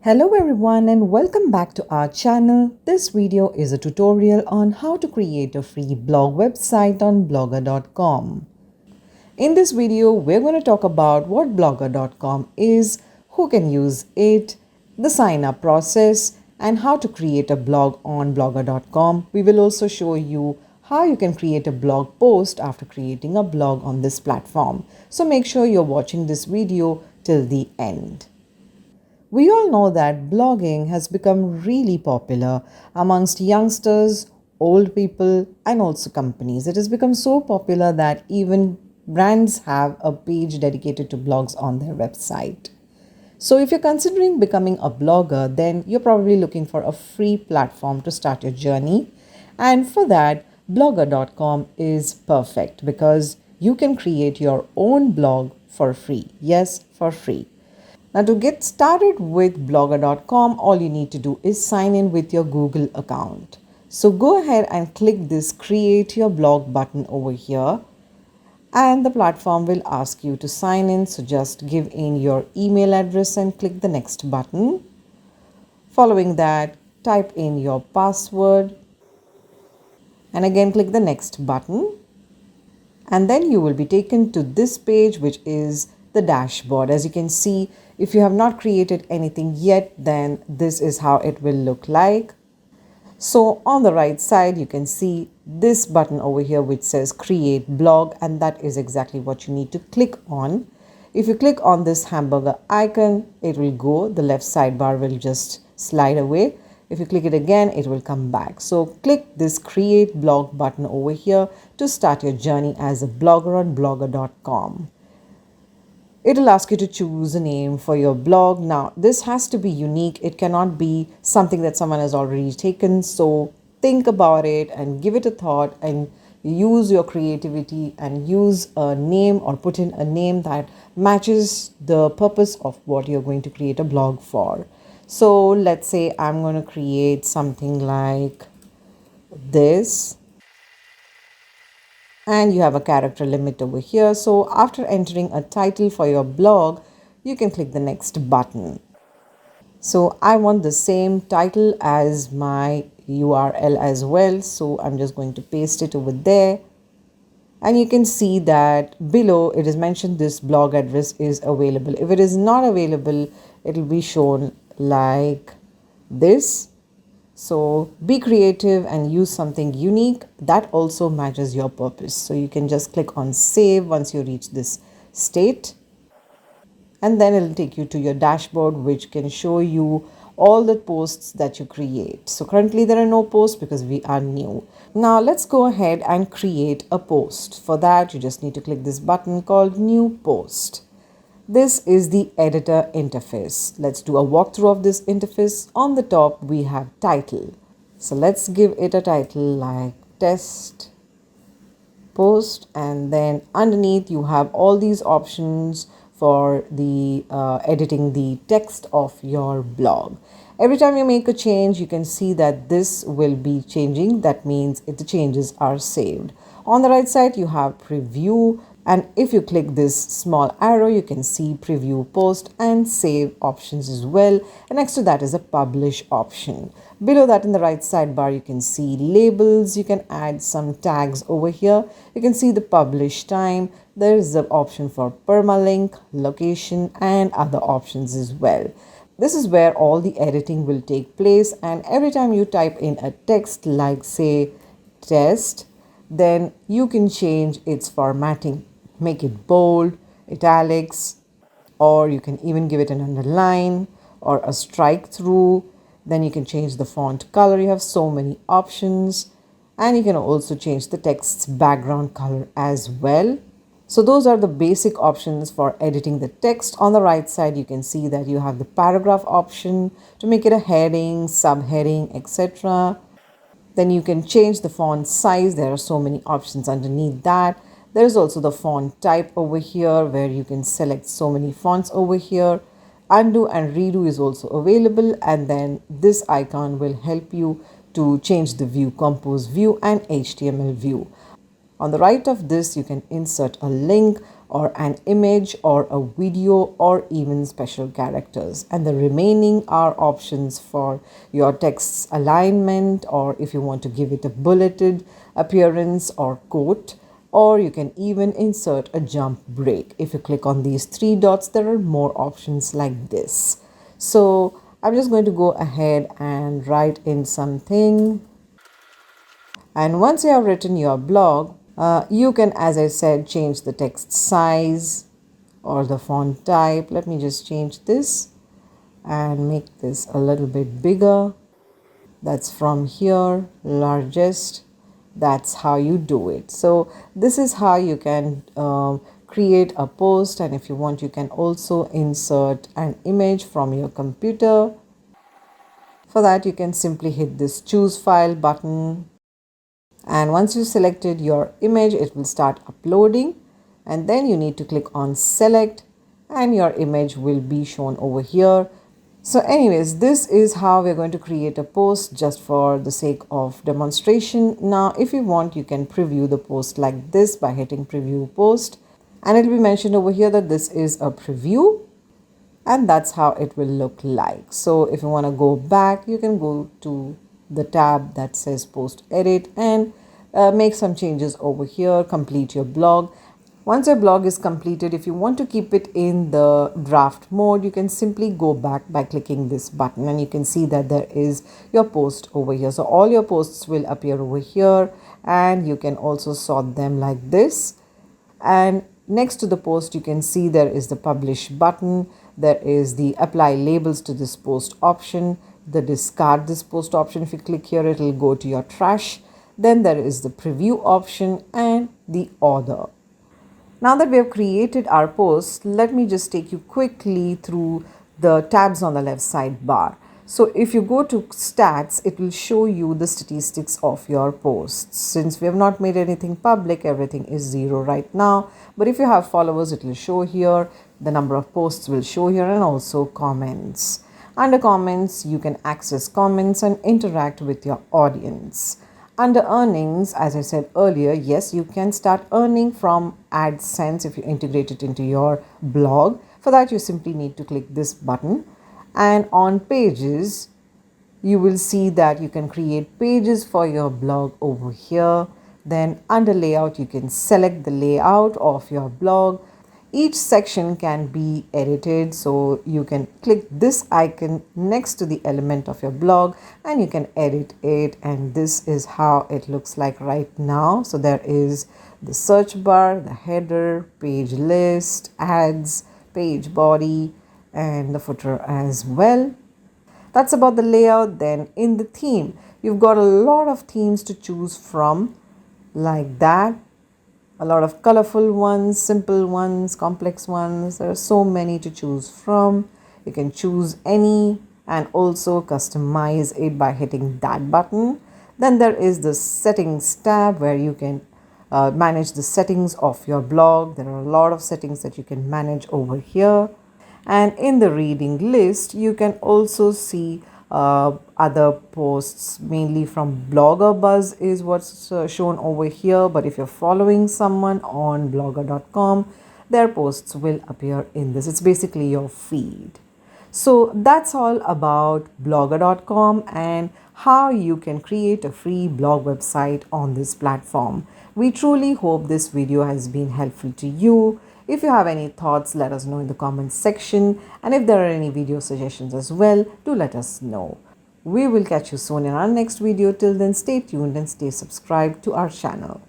Hello everyone and welcome back to our channel. This video is a tutorial on how to create a free blog website on blogger.com. In this video, we're going to talk about what blogger.com is, who can use it, the sign up process, and how to create a blog on blogger.com. We will also show you how you can create a blog post after creating a blog on this platform. So make sure you're watching this video till the end. We all know that blogging has become really popular amongst youngsters, old people, and also companies. It has become so popular that even brands have a page dedicated to blogs on their website. So, if you're considering becoming a blogger, then you're probably looking for a free platform to start your journey. And for that, blogger.com is perfect because you can create your own blog for free. Yes, for free. Now, to get started with blogger.com, all you need to do is sign in with your Google account. So go ahead and click this create your blog button over here, and the platform will ask you to sign in. So just give in your email address and click the next button. Following that, type in your password and again click the next button. And then you will be taken to this page, which is the dashboard. As you can see, if you have not created anything yet, then this is how it will look like. So on the right side, you can see this button over here which says create blog, and that is exactly what you need to click on. If you click on this hamburger icon, it will go. The left sidebar will just slide away. If you click it again, it will come back. So click this create blog button over here to start your journey as a blogger on blogger.com. It will ask you to choose a name for your blog. Now, this has to be unique. It cannot be something that someone has already taken. So think about it and give it a thought and use your creativity and use a name or put in a name that matches the purpose of what you're going to create a blog for. So let's say I'm going to create something like this. And you have a character limit over here. So after entering a title for your blog, you can click the next button. So I want the same title as my URL as well. So I'm just going to paste it over there. And you can see that below it is mentioned this blog address is available. If it is not available, it will be shown like this. So be creative and use something unique that also matches your purpose. So you can just click on save once you reach this state. And then it'll take you to your dashboard, which can show you all the posts that you create. So currently there are no posts because we are new. Now let's go ahead and create a post. For that, you just need to click this button called new post. This is the editor interface. Let's do a walkthrough of this interface. On the top, we have title. So let's give it a title like test post, and then underneath you have all these options for the editing the text of your blog. Every time you make a change, you can see that this will be changing. That means if the changes are saved. On the right side, you have preview. And if you click this small arrow, you can see preview post and save options as well. And next to that is a publish option. Below that in the right sidebar, you can see labels. You can add some tags over here. You can see the publish time. There is the option for permalink, location, and other options as well. This is where all the editing will take place. And every time you type in a text like say test, then you can change its formatting. Make it bold, italics, or you can even give it an underline or a strike through. Then you can change the font color. You have so many options, and you can also change the text's background color as well. So those are the basic options for editing the text. On the right side, you can see that you have the paragraph option to make it a heading, subheading, etc. Then you can change the font size. There are so many options underneath that. There is also the font type over here where you can select so many fonts over here. Undo and redo is also available, and then this icon will help you to change the view, compose view and HTML view. On the right of this, you can insert a link or an image or a video or even special characters, and the remaining are options for your text's alignment, or if you want to give it a bulleted appearance or quote, or you can even insert a jump break. If you click on these three dots, there are more options like this. So I'm just going to go ahead and write in something. And once you have written your blog, you can, as I said, change the text size or the font type. Let me just change this and make this a little bit bigger. That's from here, largest. That's how you do it. So this is how you can create a post, and if you want, you can also insert an image from your computer. For that, you can simply hit this choose file button, and once you selected your image, it will start uploading, and then you need to click on select and your image will be shown over here. So anyways, this is how we're going to create a post just for the sake of demonstration. Now, if you want, you can preview the post like this by hitting preview post, and it will be mentioned over here that this is a preview, and that's how it will look like. So if you want to go back, you can go to the tab that says post edit and make some changes over here, complete your blog. Once your blog is completed, if you want to keep it in the draft mode, you can simply go back by clicking this button, and you can see that there is your post over here. So all your posts will appear over here, and you can also sort them like this. And next to the post, you can see there is the publish button. There is the apply labels to this post option, the discard this post option. If you click here, it will go to your trash. Then there is the preview option and the order. Now that we have created our post, let me just take you quickly through the tabs on the left sidebar. So if you go to stats, it will show you the statistics of your posts. Since we have not made anything public, everything is 0 right now. But if you have followers, it will show here. The number of posts will show here, and also comments. Under comments, you can access comments and interact with your audience. Under earnings, as I said earlier, yes, you can start earning from AdSense if you integrate it into your blog. For that, you simply need to click this button. And on pages, you will see that you can create pages for your blog over here. Then under layout, you can select the layout of your blog. Each section can be edited, so you can click this icon next to the element of your blog and you can edit it, and this is how it looks like right now. So there is the search bar, the header, page list, ads, page body, and the footer as well. That's about the layout. Then in the theme, you've got a lot of themes to choose from like that. A lot of colorful ones, simple ones, complex ones. There are so many to choose from. You can choose any and also customize it by hitting that button. Then there is the settings tab where you can manage the settings of your blog. There are a lot of settings that you can manage over here. And in the reading list, you can also see other posts, mainly from Blogger Buzz is what's shown over here. But if you're following someone on blogger.com, their posts will appear in this. It's basically your feed. So that's all about blogger.com and how you can create a free blog website on this platform. We truly hope this video has been helpful to you. If you have any thoughts, let us know in the comments section, and if there are any video suggestions as well, do let us know. We will catch you soon in our next video. Till then, stay tuned and stay subscribed to our channel.